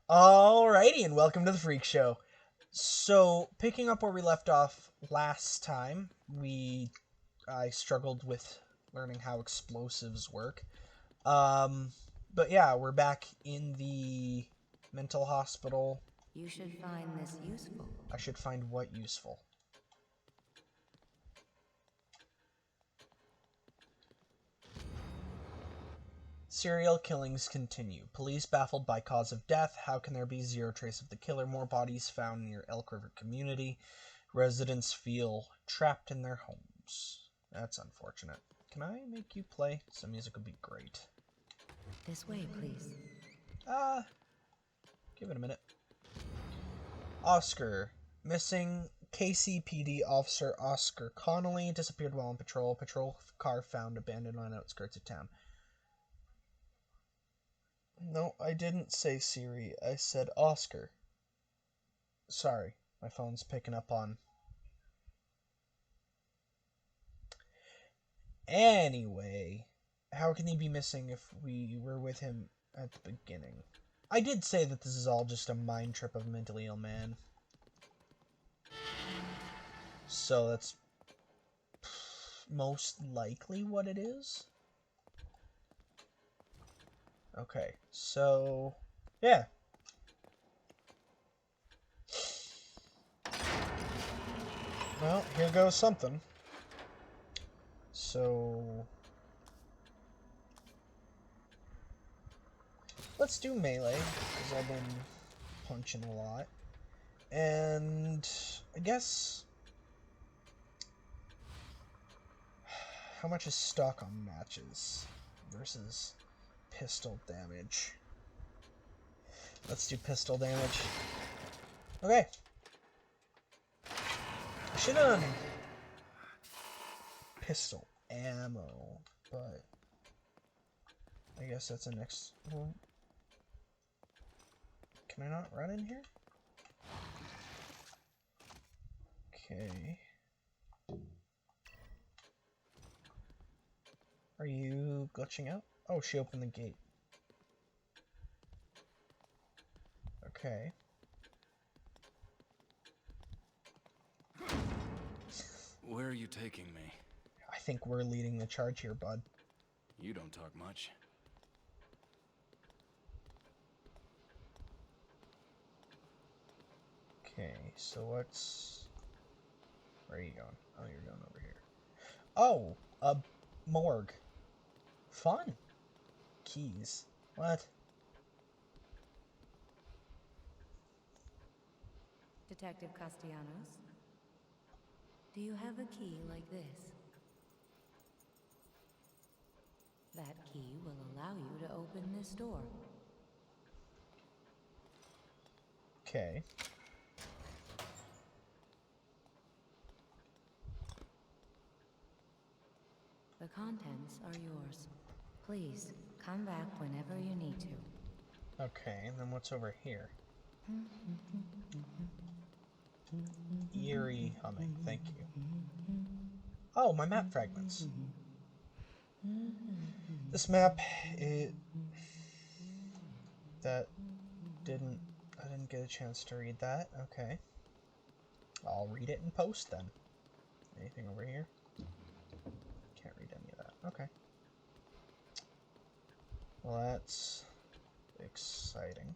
Alrighty, and welcome to the Freak Show. So, picking up where we left off last time, I struggled with learning how explosives work. But yeah, we're back in the mental hospital. You should find this useful. I should find what useful? Serial killings continue. Police baffled by cause of death. How can there be zero trace of the killer? More bodies found near Elk River community. Residents feel trapped in their homes. That's unfortunate. Can I make you play? Some music would be great. This way, please. Give it a minute. Oscar. Missing KCPD officer Oscar Connolly disappeared while on patrol. Patrol car found abandoned on outskirts of town. No, I didn't say Siri. I said Oscar. Sorry, my phone's picking up on. Anyway, how can he be missing if we were with him at the beginning? I did say that this is all just a mind trip of a mentally ill man. So that's most likely what it is. Okay, so yeah. Well, here goes something. So let's do melee, because I've been punching a lot. And I guess how much is stock on matches versus pistol damage? Let's do pistol damage. Okay. I should have done pistol ammo, but I guess that's a next one. Can I not run in here? Okay. Are you glitching out? Oh, she opened the gate. Okay. Where are you taking me? I think we're leading the charge here, bud. You don't talk much. Okay, so what's... Where are you going? Oh, you're going over here. Oh, a morgue. Fun. Keys. What? Detective Castellanos, do you have a key like this? That key will allow you to open this door. Okay. The contents are yours. Please, come back whenever you need to. Okay, and then what's over here? Eerie humming, thank you. Oh, my map fragments. This map, I didn't get a chance to read that. Okay. I'll read it in post then. Anything over here? Can't read any of that. Okay. Well, that's exciting.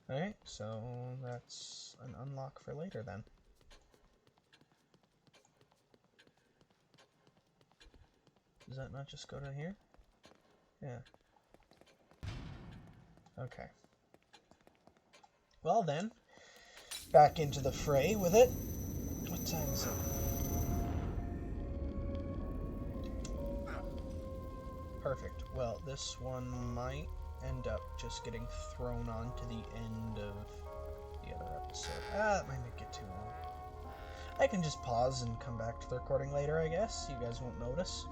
Alright, so that's an unlock for later then. Does that not just go to here? Yeah. Okay. Well then, back into the fray with it. What time is it? Perfect. Well, this one might end up just getting thrown on to the end of the other episode. That might make it too long. I can just pause and come back to the recording later, I guess. You guys won't notice.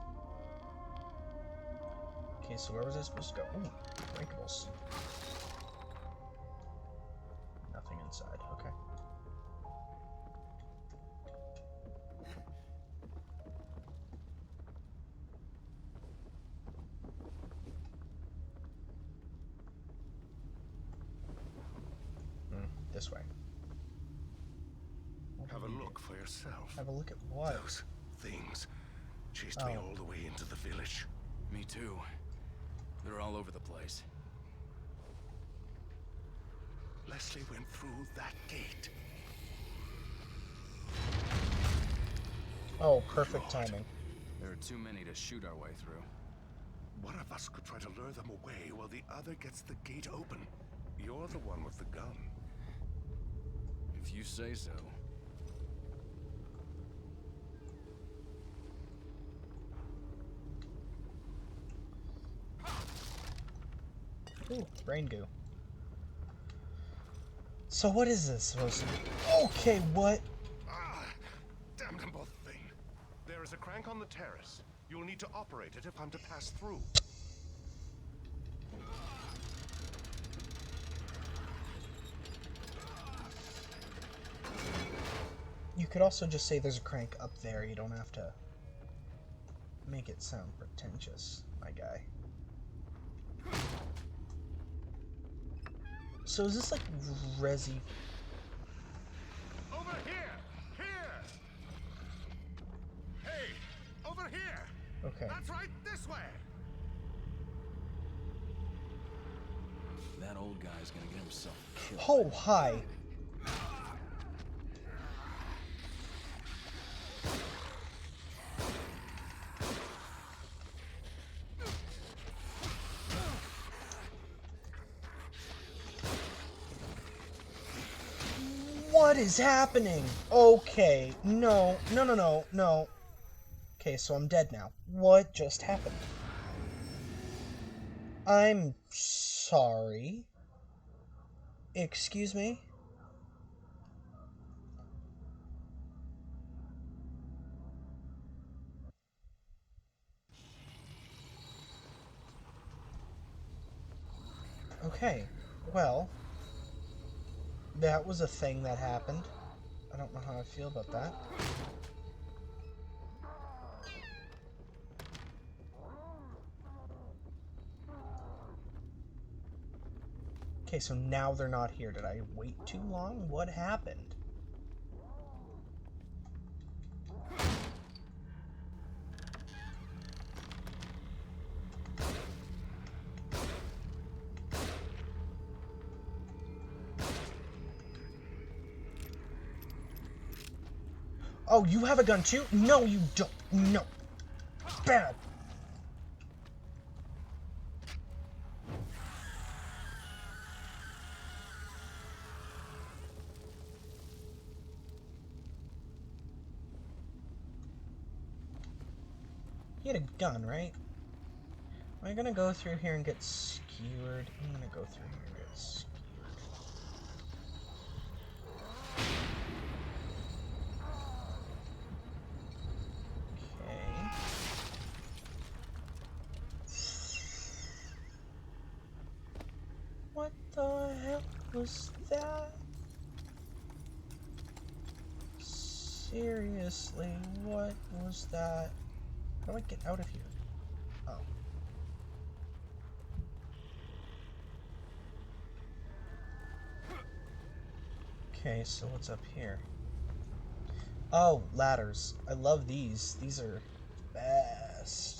Okay, so where was I supposed to go? Ooh, breakables. Nothing inside. Okay. yourself. Have a look at what? Those things chased me all the way into the village. Me too. They're all over the place. Leslie went through that gate. Oh, perfect timing. There are too many to shoot our way through. One of us could try to lure them away while the other gets the gate open. You're the one with the gun. If you say so. Ooh, brain goo. So what is this supposed to be? Okay, what? Ah, damn them both thing. There is a crank on the terrace. You'll need to operate it if I'm to pass through. You could also just say there's a crank up there. You don't have to make it sound pretentious, my guy. So is this like Resi? Over here! Here! Hey! Over here! Okay. That's right, this way! That old guy's gonna get himself killed. Oh, hi. What is happening? Okay, no. Okay, so I'm dead now. What just happened? I'm sorry. Excuse me? Okay, well, that was a thing that happened. I don't know how I feel about that. Okay, so now they're not here. Did I wait too long? What happened? Oh, you have a gun too? No, you don't. No. Bad. He had a gun, right? Am I gonna go through here and get skewered? I'm gonna go through here and get skewered. Okay. What the hell was that? Seriously, what was that? How do I get out of here? Oh. Okay, so what's up here? Oh, ladders. I love these. These are best.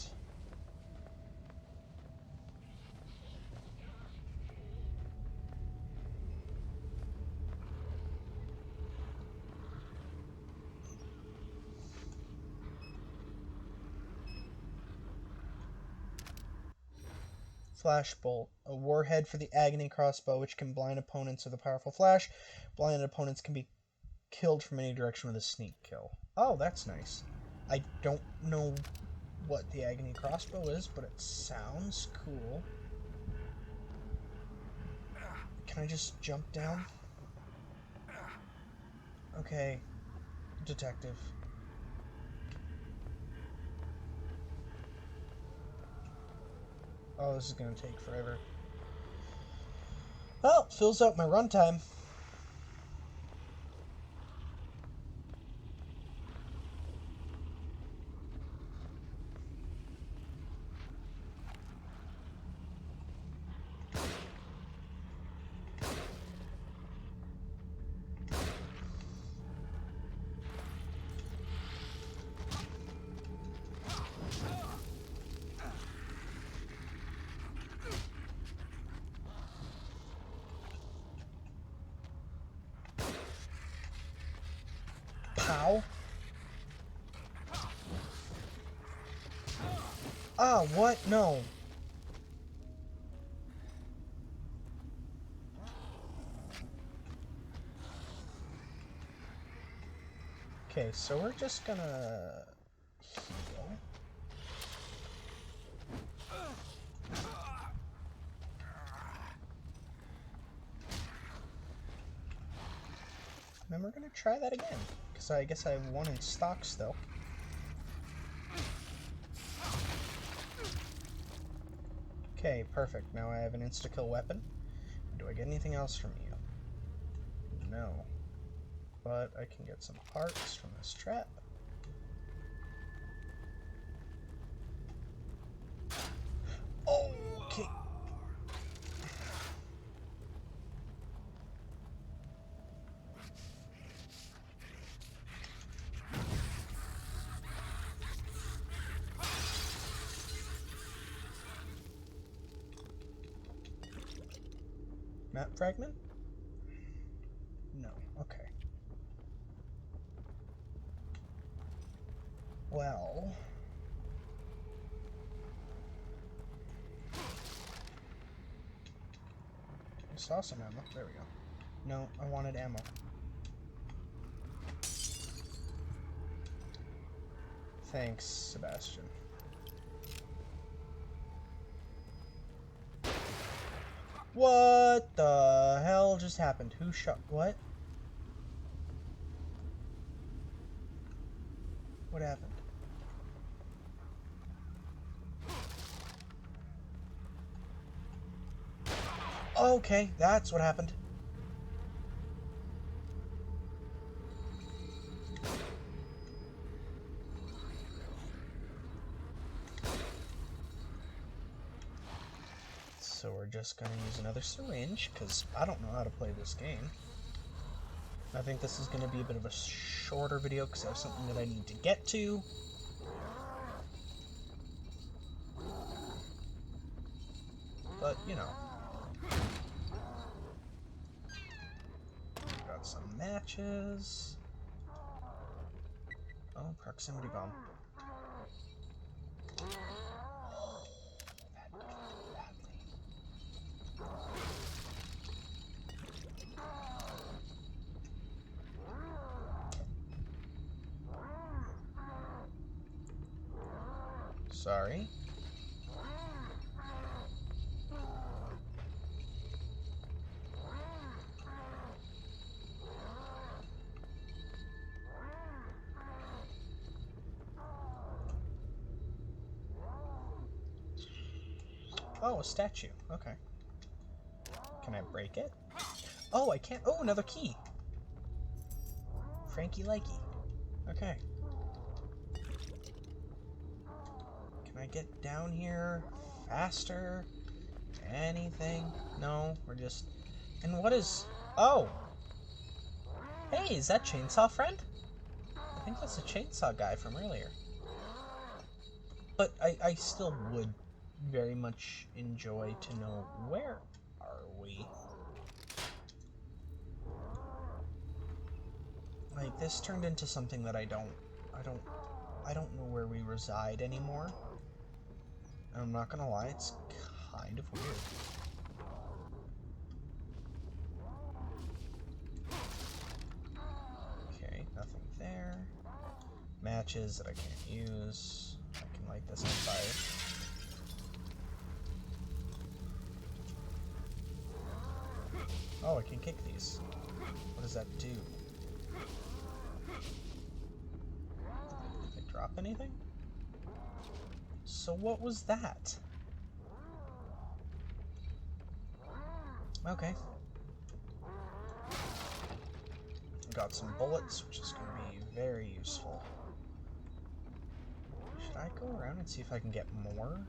Flashbolt, a warhead for the Agony crossbow, which can blind opponents with a powerful flash. Blinded opponents can be killed from any direction with a sneak kill. Oh, that's nice. I don't know what the Agony crossbow is, but it sounds cool. Can I just jump down? Okay, detective. Oh, this is gonna take forever. Well, fills out my runtime. Ah, what? No. Okay, so we're just gonna heal. And then we're gonna try that again, because I guess I have one in stock still. Okay, perfect. Now I have an insta-kill weapon. Do I get anything else from you? No. But I can get some parts from this trap. Okay. Map fragment? No. Okay. Well... I saw some ammo. There we go. No, I wanted ammo. Thanks, Sebastian. What the hell just happened? Who shot? What? What happened? Okay, that's what happened. So we're just gonna use another syringe, because I don't know how to play this game. I think this is gonna be a bit of a shorter video, because I have something that I need to get to. But, you know. Got some matches. Oh, proximity bomb. Sorry. Oh, a statue. Okay. Can I break it? Oh, I can't. Oh, another key. Frankie Likey. Okay. Can I get down here faster? Anything? No, we're just... And what is... Oh! Hey, is that Chainsaw Friend? I think that's the Chainsaw guy from earlier. But I still would very much enjoy to know, where are we? Like, this turned into something that I don't know where we reside anymore. And I'm not gonna lie, it's kind of weird. Okay, nothing there. Matches that I can't use. I can light this on fire. Oh, I can kick these. What does that do? Did they drop anything? So what was that? Okay. Got some bullets, which is going to be very useful. Should I go around and see if I can get more?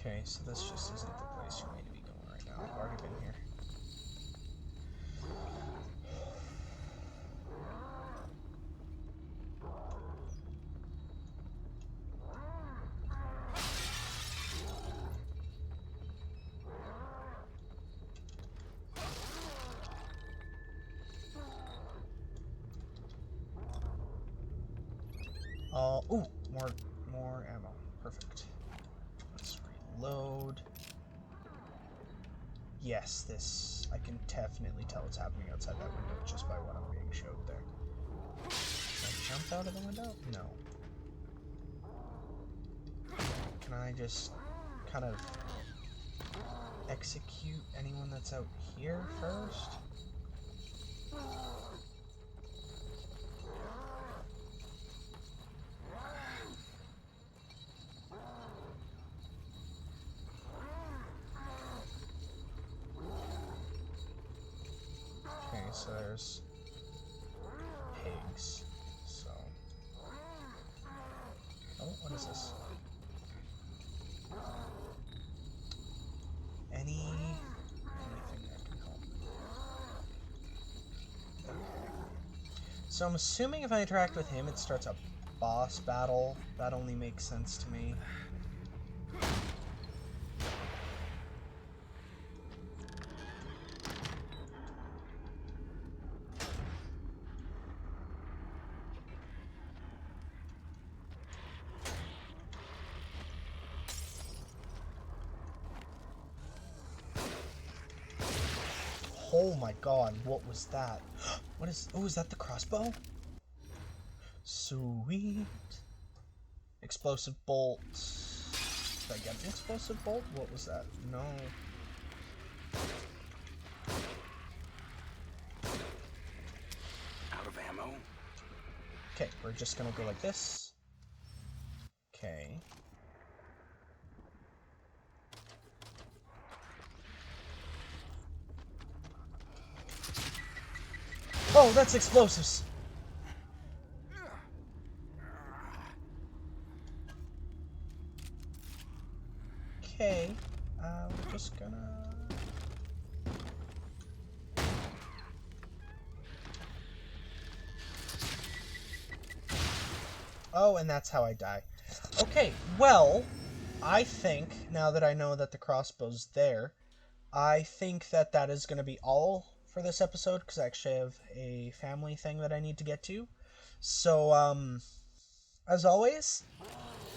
Okay, so this just isn't the place for me to be going right now. I've already been here. ammo. Ooh, more ammo. Perfect. Let's reload. Yes, this... I can definitely tell what's happening outside that window just by what I'm being showed there. Can I jump out of the window? No. Can I just kind of execute anyone that's out here first? Okay, so there's pigs. So, oh, what is this? Anything that can help. Okay. So I'm assuming if I interact with him, it starts a boss battle. That only makes sense to me. Oh my god, what was that? What is... Oh, is that the crossbow? Sweet. Explosive bolt. Did I get an explosive bolt? What was that? No. Out of ammo? Okay, we're just gonna go like this. Okay. Oh, that's explosives! Okay, we're just gonna... Oh, and that's how I die. Okay, well, I think, now that I know that the crossbow's there, I think that that is going to be all for this episode, because I actually have a family thing that I need to get to. So, as always,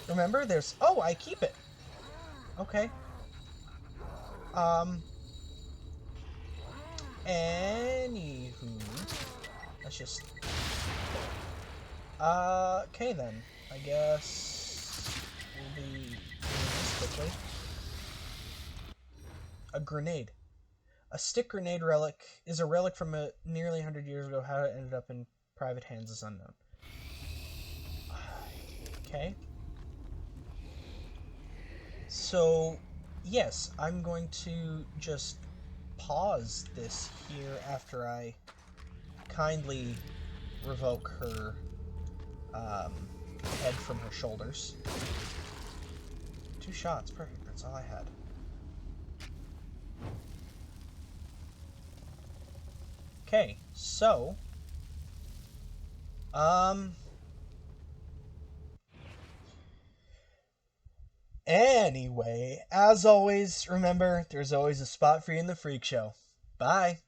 remember, there's... Oh, I keep it! Okay. Anywho, let's just... okay then. I guess we'll be doing this quickly. A grenade. A stick grenade relic is a relic from nearly 100 years ago. How it ended up in private hands is unknown. Okay. So, yes, I'm going to just pause this here after I kindly revoke her head from her shoulders. 2 shots, perfect, that's all I had. Okay, so, anyway, as always, remember, there's always a spot for you in the freak show. Bye!